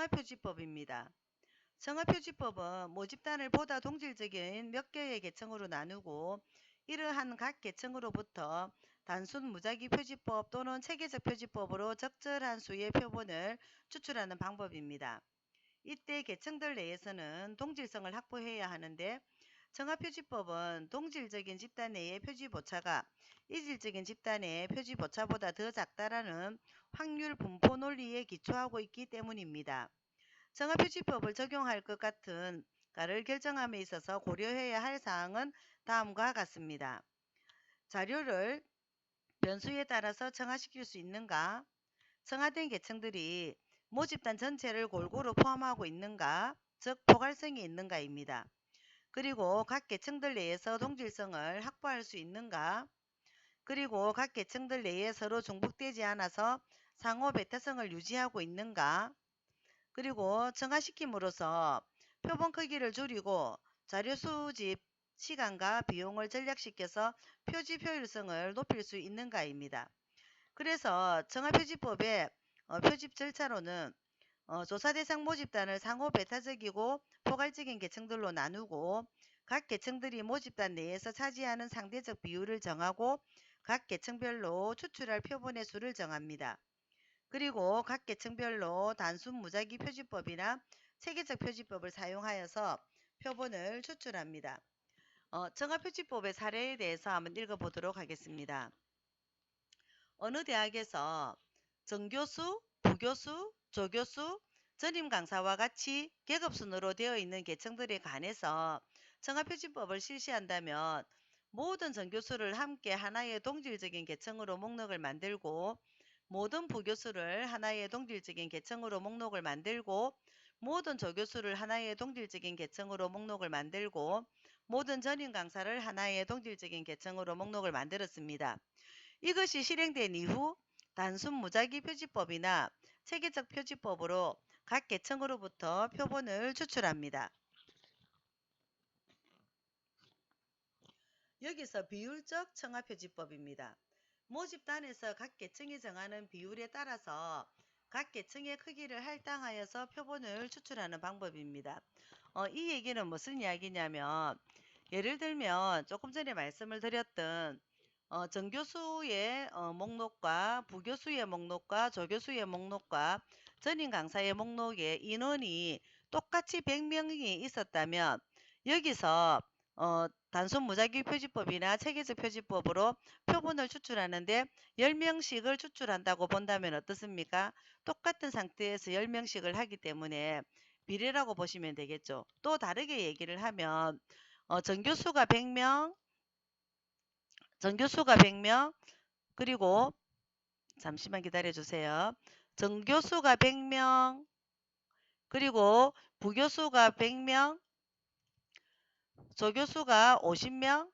청하표지법입니다. 청하표지법은 모집단을 보다 동질적인 몇 개의 계층으로 나누고 이러한 각 계층으로부터 단순 무작위 표지법 또는 체계적 표지법으로 적절한 수의 표본을 추출하는 방법입니다. 이때 계층들 내에서는 동질성을 확보해야 하는데 청하표지법은 동질적인 집단 내의 표지보차가 이질적인 집단의 표지보차보다 더 작다라는 확률 분포 논리에 기초하고 있기 때문입니다. 청하표지법을 적용할 것 같은 가를 결정함에 있어서 고려해야 할 사항은 다음과 같습니다. 자료를 변수에 따라서 청하시킬 수 있는가? 청하된 계층들이 모집단 전체를 골고루 포함하고 있는가? 즉 포괄성이 있는가입니다. 그리고 각 계층들 내에서 동질성을 확보할 수 있는가? 그리고 각 계층들 내에 서로 중복되지 않아서 상호 배타성을 유지하고 있는가? 그리고 청하시킴으로써 표본 크기를 줄이고 자료 수집 시간과 비용을 절약시켜서 표지 효율성을 높일 수 있는가입니다. 그래서 청하표지법의 표집 절차로는 조사 대상 모집단을 상호 배타적이고 포괄적인 계층들로 나누고 각 계층들이 모집단 내에서 차지하는 상대적 비율을 정하고 각 계층별로 추출할 표본의 수를 정합니다. 그리고 각 계층별로 단순 무작위 표지법이나 체계적 표지법을 사용하여서 표본을 추출합니다. 청하표지법의 사례에 대해서 한번 읽어보도록 하겠습니다. 어느 대학에서 정교수, 부교수, 조교수, 전임 강사와 같이 계급순으로 되어 있는 계층들에 관해서 청하표지법을 실시한다면 모든 정교수를 함께 하나의 동질적인 계층으로 목록을 만들고 모든 부교수를 하나의 동질적인 계층으로 목록을 만들고 모든 조교수를 하나의 동질적인 계층으로 목록을 만들고 모든 전임 강사를 하나의 동질적인 계층으로 목록을 만들었습니다. 이것이 실행된 이후 단순 무작위 표지법이나 체계적 표지법으로 각 계층으로부터 표본을 추출합니다. 여기서 비율적 청하표지법입니다. 모집단에서 각 계층이 정하는 비율에 따라서 각 계층의 크기를 할당하여서 표본을 추출하는 방법입니다. 이 얘기는 무슨 이야기냐면 예를 들면 조금 전에 말씀을 드렸던 정교수의 목록과 부교수의 목록과 조교수의 목록과 전임 강사의 목록에 인원이 똑같이 100명이 있었다면 여기서 단순 무작위 표지법이나 체계적 표지법으로 표본을 추출하는데 10명씩을 추출한다고 본다면 어떻습니까? 똑같은 상태에서 10명씩을 하기 때문에 비례라고 보시면 되겠죠. 또 다르게 얘기를 하면 전교수가 100명, 전교수가 100명, 그리고 잠시만 기다려 주세요. 전교수가 100명, 그리고 부교수가 100명, 조교수가 50명,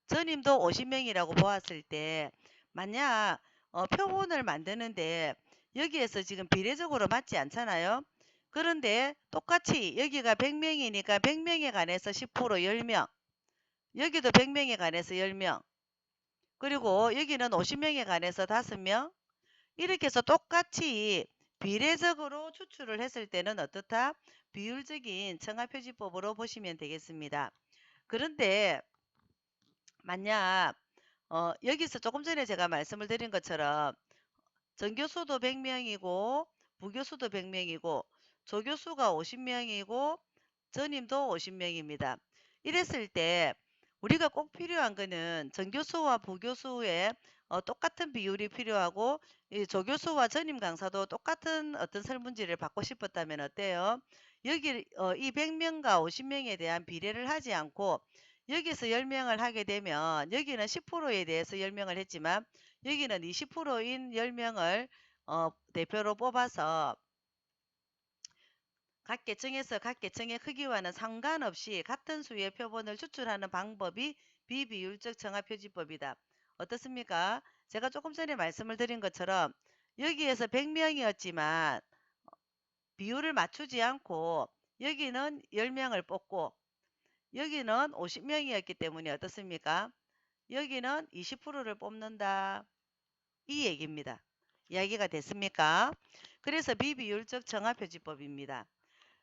전임도 50명이라고 보았을 때 만약 표본을 만드는데 여기에서 지금 비례적으로 맞지 않잖아요. 그런데 똑같이 여기가 100명이니까 100명에 관해서 10% 10명, 여기도 100명에 관해서 10명, 그리고 여기는 50명에 관해서 5명, 이렇게 해서 똑같이 비례적으로 추출을 했을 때는 어떻다? 비율적인 청하표지법으로 보시면 되겠습니다. 그런데 만약 여기서 조금 전에 제가 말씀을 드린 것처럼 전교수도 100명이고 부교수도 100명이고 조교수가 50명이고 전임도 50명입니다. 이랬을 때 우리가 꼭 필요한 거는 전교수와 부교수의 똑같은 비율이 필요하고 이 조교수와 전임 강사도 똑같은 어떤 설문지를 받고 싶었다면 어때요? 여기 이 100명과 50명에 대한 비례를 하지 않고 여기서 10명을 하게 되면 여기는 10%에 대해서 10명을 했지만 여기는 20%인 10명을 대표로 뽑아서 각 계층에서 각 계층의 크기와는 상관없이 같은 수의 표본을 추출하는 방법이 비비율적 청하표지법이다. 어떻습니까? 제가 조금 전에 말씀을 드린 것처럼 여기에서 100명이었지만 비율을 맞추지 않고 여기는 10명을 뽑고 여기는 50명이었기 때문에 어떻습니까? 여기는 20%를 뽑는다. 이 얘기입니다. 이야기가 됐습니까? 그래서 비비율적 정화표지법입니다.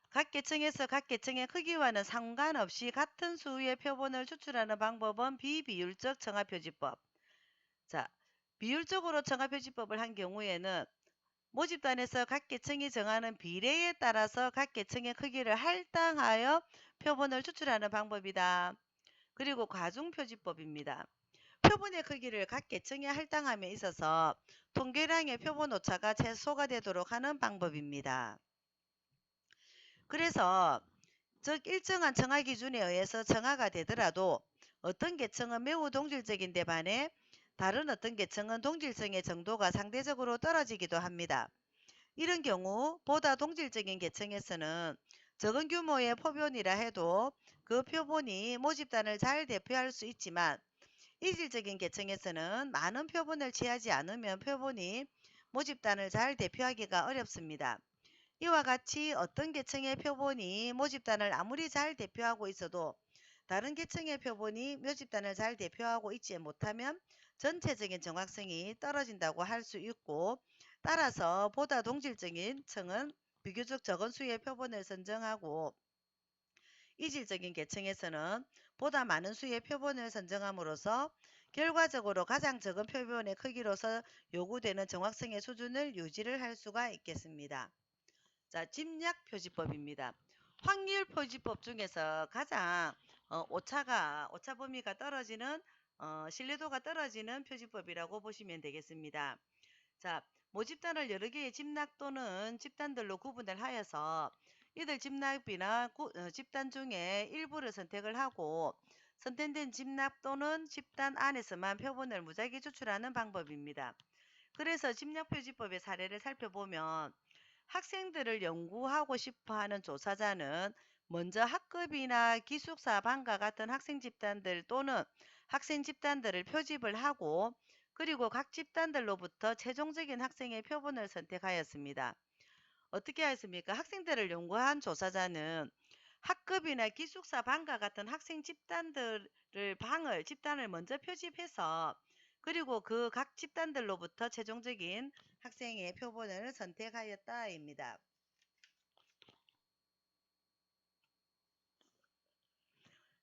각 계층에서 각 계층의 크기와는 상관없이 같은 수의 표본을 추출하는 방법은 비비율적 정화표지법. 자, 비율적으로 정화표지법을 한 경우에는 모집단에서 각 계층이 정하는 비례에 따라서 각 계층의 크기를 할당하여 표본을 추출하는 방법이다. 그리고 과중표지법입니다. 표본의 크기를 각 계층에 할당함에 있어서 통계량의 표본 오차가 최소가 되도록 하는 방법입니다. 그래서 즉 일정한 정화 기준에 의해서 정화가 되더라도 어떤 계층은 매우 동질적인데 반해 다른 어떤 계층은 동질성의 정도가 상대적으로 떨어지기도 합니다. 이런 경우 보다 동질적인 계층에서는 적은 규모의 표본이라 해도 그 표본이 모집단을 잘 대표할 수 있지만 이질적인 계층에서는 많은 표본을 취하지 않으면 표본이 모집단을 잘 대표하기가 어렵습니다. 이와 같이 어떤 계층의 표본이 모집단을 아무리 잘 대표하고 있어도 다른 계층의 표본이 모집단을 잘 대표하고 있지 못하면 전체적인 정확성이 떨어진다고 할 수 있고, 따라서 보다 동질적인 층은 비교적 적은 수의 표본을 선정하고 이질적인 계층에서는 보다 많은 수의 표본을 선정함으로써 결과적으로 가장 적은 표본의 크기로서 요구되는 정확성의 수준을 유지를 할 수가 있겠습니다. 자, 집약 표지법입니다. 확률 표지법 중에서 가장 오차 범위가 떨어지는 신뢰도가 떨어지는 표지법이라고 보시면 되겠습니다. 자, 모집단을 여러 개의 집락 또는 집단들로 구분을 하여서 이들 집락이나 집단 중에 일부를 선택을 하고 선택된 집락 또는 집단 안에서만 표본을 무작위 추출하는 방법입니다. 그래서 집약표지법의 사례를 살펴보면 학생들을 연구하고 싶어하는 조사자는 먼저 학급이나 기숙사 반과 같은 학생 집단들 또는 학생 집단들을 표집을 하고 그리고 각 집단들로부터 최종적인 학생의 표본을 선택하였습니다. 어떻게 하였습니까? 학생들을 연구한 조사자는 학급이나 기숙사 반과 같은 학생 집단을 먼저 표집해서 그리고 그 각 집단들로부터 최종적인 학생의 표본을 선택하였다입니다.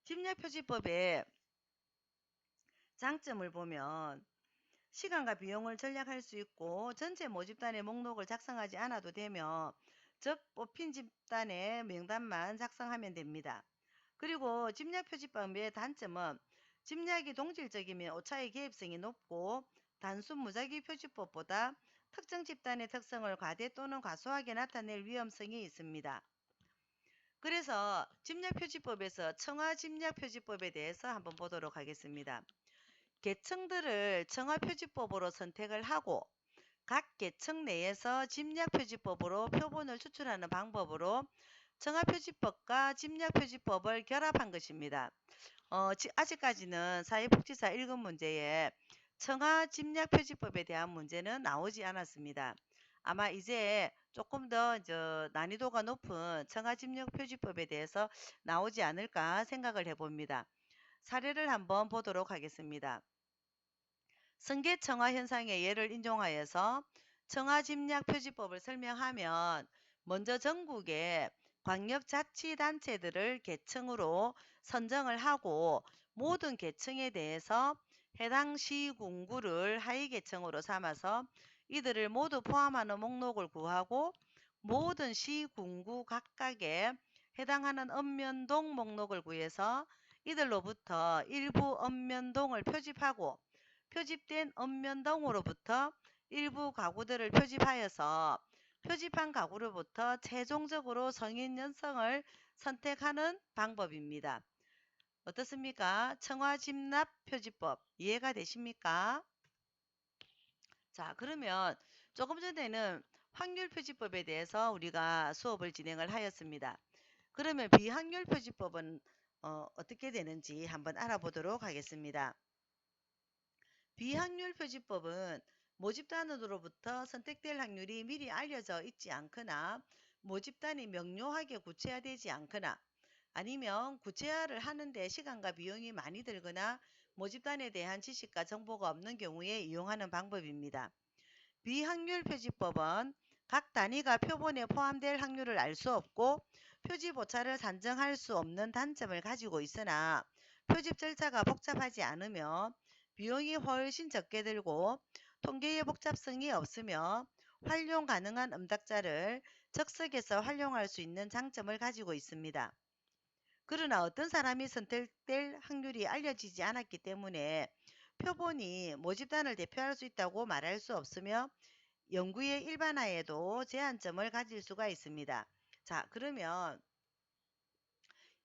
집약표지법의 장점을 보면 시간과 비용을 절약할 수 있고 전체 모집단의 목록을 작성하지 않아도 되며 즉 뽑힌 집단의 명단만 작성하면 됩니다. 그리고 집약표지법의 단점은 집약이 동질적이면 오차의 개입성이 높고 단순 무작위 표지법보다 특정 집단의 특성을 과대 또는 과소하게 나타낼 위험성이 있습니다. 그래서 집약표지법에서 청화집약표지법에 대해서 한번 보도록 하겠습니다. 계층들을 청화표지법으로 선택을 하고 각 계층 내에서 집약표지법으로 표본을 추출하는 방법으로 청화표지법과 집약표지법을 결합한 것입니다. 아직까지는 사회복지사 1급 문제에 청화집약표지법에 대한 문제는 나오지 않았습니다. 아마 이제 조금 더 난이도가 높은 청화집약표지법에 대해서 나오지 않을까 생각을 해봅니다. 사례를 한번 보도록 하겠습니다. 성계청화 현상의 예를 인용하여서 청화집약표지법을 설명하면 먼저 전국의 광역자치단체들을 계층으로 선정을 하고 모든 계층에 대해서 해당 시군구를 하위계층으로 삼아서 이들을 모두 포함하는 목록을 구하고 모든 시군구 각각에 해당하는 읍면동 목록을 구해서 이들로부터 일부 읍면동을 표집하고 표집된 읍면동으로부터 일부 가구들을 표집하여서 표집한 가구로부터 최종적으로 성인 연성을 선택하는 방법입니다. 어떻습니까? 청화집납 표지법 이해가 되십니까? 자, 그러면 조금 전에는 확률 표지법에 대해서 우리가 수업을 진행을 하였습니다. 그러면 비확률 표지법은 어떻게 되는지 한번 알아보도록 하겠습니다. 비확률 표지법은 모집단으로부터 선택될 확률이 미리 알려져 있지 않거나 모집단이 명료하게 구체화되지 않거나 아니면 구체화를 하는데 시간과 비용이 많이 들거나 모집단에 대한 지식과 정보가 없는 경우에 이용하는 방법입니다. 비확률 표지법은 각 단위가 표본에 포함될 확률을 알 수 없고 표집 오차를 산정할 수 없는 단점을 가지고 있으나 표집 절차가 복잡하지 않으며 비용이 훨씬 적게 들고 통계의 복잡성이 없으며 활용 가능한 음닥자를 적석에서 활용할 수 있는 장점을 가지고 있습니다. 그러나 어떤 사람이 선택될 확률이 알려지지 않았기 때문에 표본이 모집단을 대표할 수 있다고 말할 수 없으며 연구의 일반화에도 제한점을 가질 수가 있습니다. 자, 그러면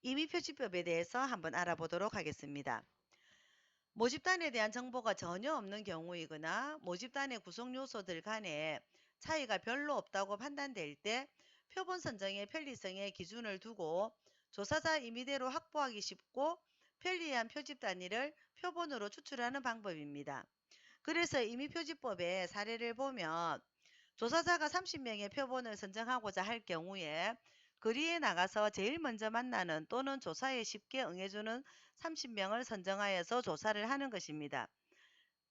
임의표시법에 대해서 한번 알아보도록 하겠습니다. 모집단에 대한 정보가 전혀 없는 경우이거나 모집단의 구성 요소들 간에 차이가 별로 없다고 판단될 때 표본 선정의 편리성에 기준을 두고 조사자 임의대로 확보하기 쉽고 편리한 표집 단위를 표본으로 추출하는 방법입니다. 그래서 임의표지법의 사례를 보면 조사자가 30명의 표본을 선정하고자 할 경우에 거리에 나가서 제일 먼저 만나는 또는 조사에 쉽게 응해주는 30명을 선정하여서 조사를 하는 것입니다.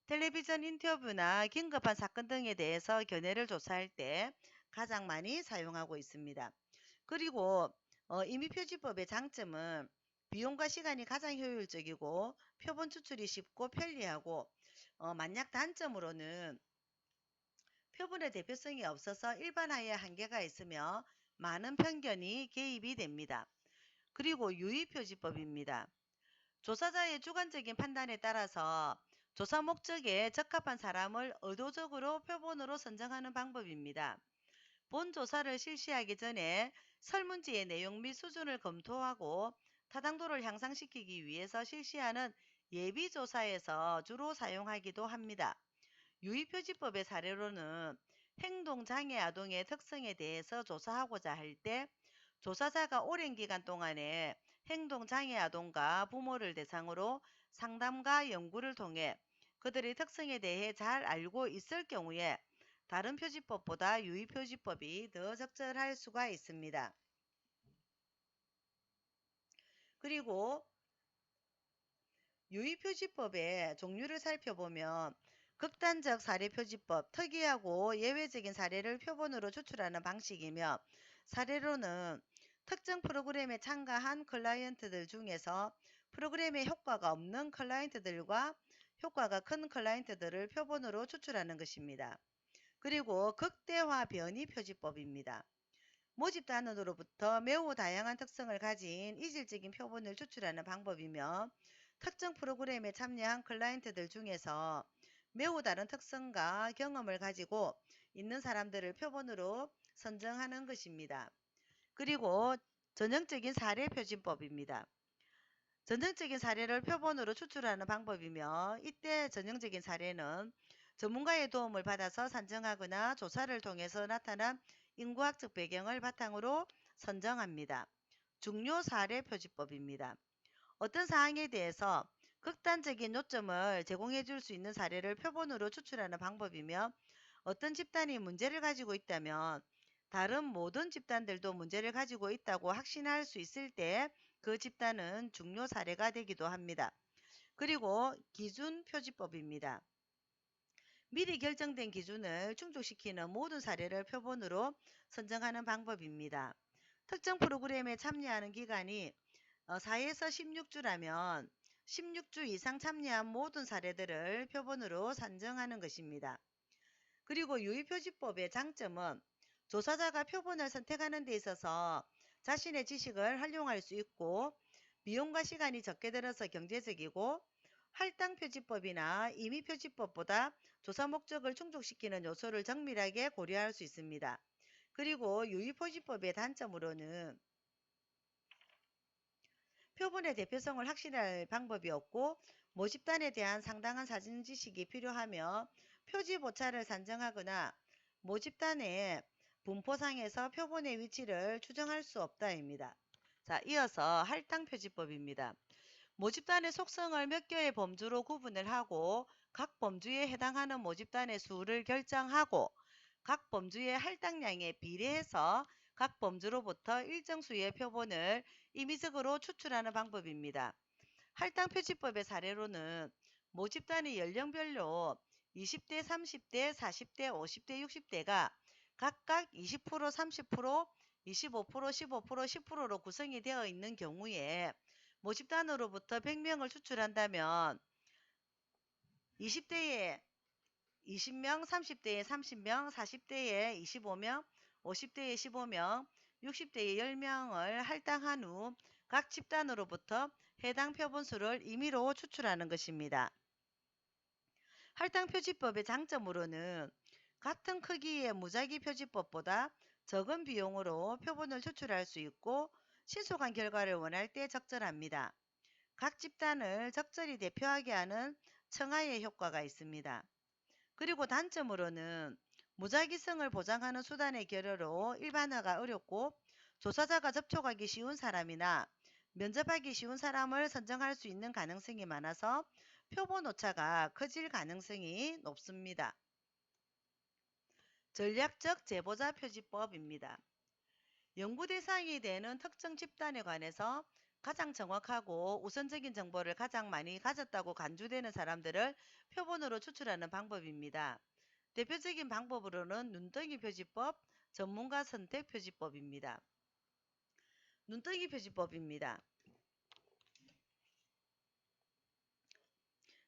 텔레비전 인터뷰나 긴급한 사건 등에 대해서 견해를 조사할 때 가장 많이 사용하고 있습니다. 그리고 임의표지법의 장점은 비용과 시간이 가장 효율적이고 표본 추출이 쉽고 편리하고 만약 단점으로는 표본의 대표성이 없어서 일반화에 한계가 있으며 많은 편견이 개입이 됩니다. 그리고 유의표지법입니다. 조사자의 주관적인 판단에 따라서 조사 목적에 적합한 사람을 의도적으로 표본으로 선정하는 방법입니다. 본 조사를 실시하기 전에 설문지의 내용 및 수준을 검토하고 타당도를 향상시키기 위해서 실시하는 예비조사에서 주로 사용하기도 합니다. 유의표지법의 사례로는 행동장애 아동의 특성에 대해서 조사하고자 할 때 조사자가 오랜 기간 동안에 행동장애 아동과 부모를 대상으로 상담과 연구를 통해 그들의 특성에 대해 잘 알고 있을 경우에 다른 표지법보다 유의표지법이 더 적절할 수가 있습니다. 그리고 유의표지법의 종류를 살펴보면 극단적 사례표지법, 특이하고 예외적인 사례를 표본으로 추출하는 방식이며 사례로는 특정 프로그램에 참가한 클라이언트들 중에서 프로그램에 효과가 없는 클라이언트들과 효과가 큰 클라이언트들을 표본으로 추출하는 것입니다. 그리고 극대화 변이 표지법입니다. 모집단으로부터 매우 다양한 특성을 가진 이질적인 표본을 추출하는 방법이며 특정 프로그램에 참여한 클라이언트들 중에서 매우 다른 특성과 경험을 가지고 있는 사람들을 표본으로 선정하는 것입니다. 그리고 전형적인 사례 표준법입니다. 전형적인 사례를 표본으로 추출하는 방법이며 이때 전형적인 사례는 전문가의 도움을 받아서 산정하거나 조사를 통해서 나타난 인구학적 배경을 바탕으로 선정합니다. 중요 사례 표지법입니다. 어떤 사항에 대해서 극단적인 요점을 제공해 줄 수 있는 사례를 표본으로 추출하는 방법이며 어떤 집단이 문제를 가지고 있다면 다른 모든 집단들도 문제를 가지고 있다고 확신할 수 있을 때 그 집단은 중요 사례가 되기도 합니다. 그리고 기준 표지법입니다. 미리 결정된 기준을 충족시키는 모든 사례를 표본으로 선정하는 방법입니다. 특정 프로그램에 참여하는 기간이 4에서 16주라면 16주 이상 참여한 모든 사례들을 표본으로 산정하는 것입니다. 그리고 유의표지법의 장점은 조사자가 표본을 선택하는 데 있어서 자신의 지식을 활용할 수 있고 비용과 시간이 적게 들어서 경제적이고 할당표지법이나 임의표지법보다 조사 목적을 충족시키는 요소를 정밀하게 고려할 수 있습니다. 그리고 유의표지법의 단점으로는 표본의 대표성을 확실할 방법이 없고 모집단에 대한 상당한 사진 지식이 필요하며 표지 오차를 산정하거나 모집단의 분포상에서 표본의 위치를 추정할 수 없다입니다. 자, 이어서 할당표지법입니다. 모집단의 속성을 몇 개의 범주로 구분을 하고 각 범주에 해당하는 모집단의 수를 결정하고 각 범주의 할당량에 비례해서 각 범주로부터 일정 수의 표본을 임의적으로 추출하는 방법입니다. 할당표지법의 사례로는 모집단의 연령별로 20대, 30대, 40대, 50대, 60대가 각각 20%, 30%, 25%, 15%, 10%로 구성이 되어 있는 경우에 모집단으로부터 100명을 추출한다면 20대에 20명, 30대에 30명, 40대에 25명, 50대에 15명, 60대에 10명을 할당한 후 각 집단으로부터 해당 표본수를 임의로 추출하는 것입니다. 할당 표지법의 장점으로는 같은 크기의 무작위 표지법보다 적은 비용으로 표본을 추출할 수 있고 신속한 결과를 원할 때 적절합니다. 각 집단을 적절히 대표하게 하는 청하의 효과가 있습니다. 그리고 단점으로는 무작위성을 보장하는 수단의 결여로 일반화가 어렵고 조사자가 접촉하기 쉬운 사람이나 면접하기 쉬운 사람을 선정할 수 있는 가능성이 많아서 표본 오차가 커질 가능성이 높습니다. 전략적 제보자 표지법입니다. 연구 대상이 되는 특정 집단에 관해서 가장 정확하고 우선적인 정보를 가장 많이 가졌다고 간주되는 사람들을 표본으로 추출하는 방법입니다. 대표적인 방법으로는 눈덩이 표지법, 전문가 선택 표지법입니다. 눈덩이 표지법입니다.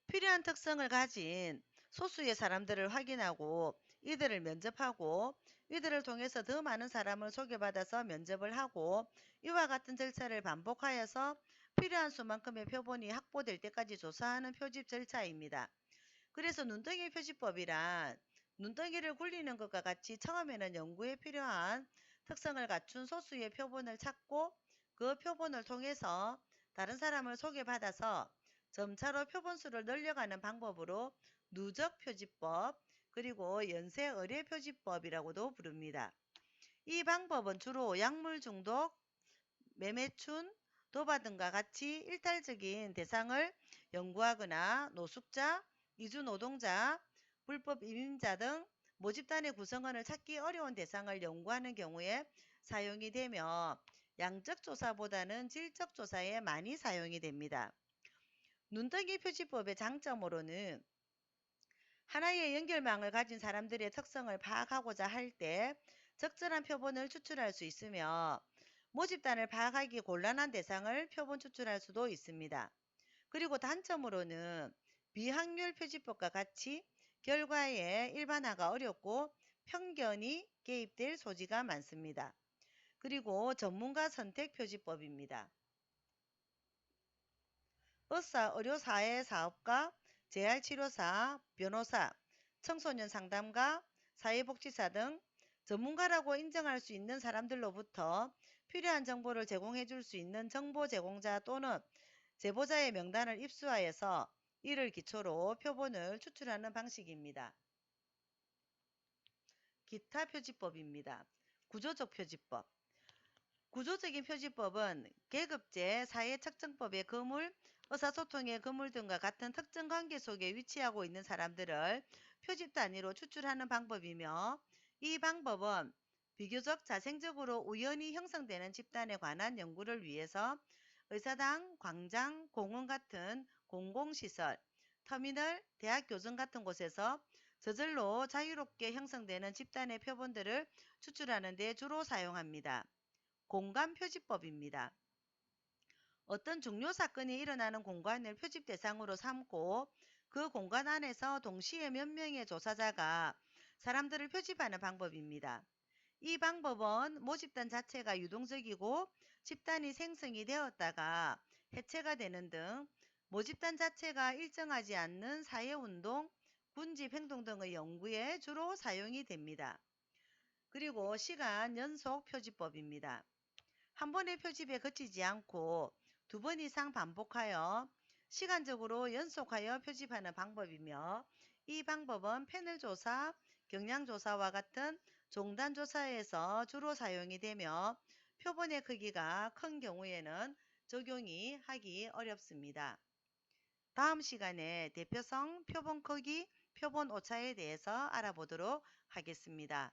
필요한 특성을 가진 소수의 사람들을 확인하고 이들을 면접하고 이들을 통해서 더 많은 사람을 소개받아서 면접을 하고 이와 같은 절차를 반복하여서 필요한 수만큼의 표본이 확보될 때까지 조사하는 표집 절차입니다. 그래서 눈덩이 표지법이란 눈덩이를 굴리는 것과 같이 처음에는 연구에 필요한 특성을 갖춘 소수의 표본을 찾고 그 표본을 통해서 다른 사람을 소개받아서 점차로 표본수를 늘려가는 방법으로 누적 표지법 그리고 연쇄 의뢰 표지법이라고도 부릅니다. 이 방법은 주로 약물 중독, 매매춘, 도박 등과 같이 일탈적인 대상을 연구하거나 노숙자, 이주노동자, 불법 이민자 등 모집단의 구성원을 찾기 어려운 대상을 연구하는 경우에 사용이 되며 양적 조사보다는 질적 조사에 많이 사용이 됩니다. 눈덩이 표지법의 장점으로는 하나의 연결망을 가진 사람들의 특성을 파악하고자 할 때 적절한 표본을 추출할 수 있으며 모집단을 파악하기 곤란한 대상을 표본 추출할 수도 있습니다. 그리고 단점으로는 비확률 표지법과 같이 결과의 일반화가 어렵고 편견이 개입될 소지가 많습니다. 그리고 전문가 선택 표지법입니다. 의사, 의료사회 사업가, 재활치료사, 변호사, 청소년 상담가, 사회복지사 등 전문가라고 인정할 수 있는 사람들로부터 필요한 정보를 제공해 줄 수 있는 정보 제공자 또는 제보자의 명단을 입수하여서 이를 기초로 표본을 추출하는 방식입니다. 기타 표지법입니다. 구조적 표지법. 구조적인 표지법은 계급제, 사회측정법의 거물, 의사소통의 거물 등과 같은 특정 관계 속에 위치하고 있는 사람들을 표집 단위로 추출하는 방법이며 이 방법은 비교적 자생적으로 우연히 형성되는 집단에 관한 연구를 위해서 의사당, 광장, 공원 같은 공공시설, 터미널, 대학 교정 같은 곳에서 저절로 자유롭게 형성되는 집단의 표본들을 추출하는 데 주로 사용합니다. 공간 표지법입니다. 어떤 중요 사건이 일어나는 공간을 표집 대상으로 삼고 그 공간 안에서 동시에 몇 명의 조사자가 사람들을 표집하는 방법입니다. 이 방법은 모집단 자체가 유동적이고 집단이 생성이 되었다가 해체가 되는 등 모집단 자체가 일정하지 않는 사회운동, 군집 행동 등의 연구에 주로 사용이 됩니다. 그리고 시간 연속 표지법입니다. 한 번의 표집에 그치지 않고 두 번 이상 반복하여 시간적으로 연속하여 표집하는 방법이며 이 방법은 패널 조사, 경량 조사와 같은 종단 조사에서 주로 사용이 되며 표본의 크기가 큰 경우에는 적용이 하기 어렵습니다. 다음 시간에 대표성, 표본 크기, 표본 오차에 대해서 알아보도록 하겠습니다.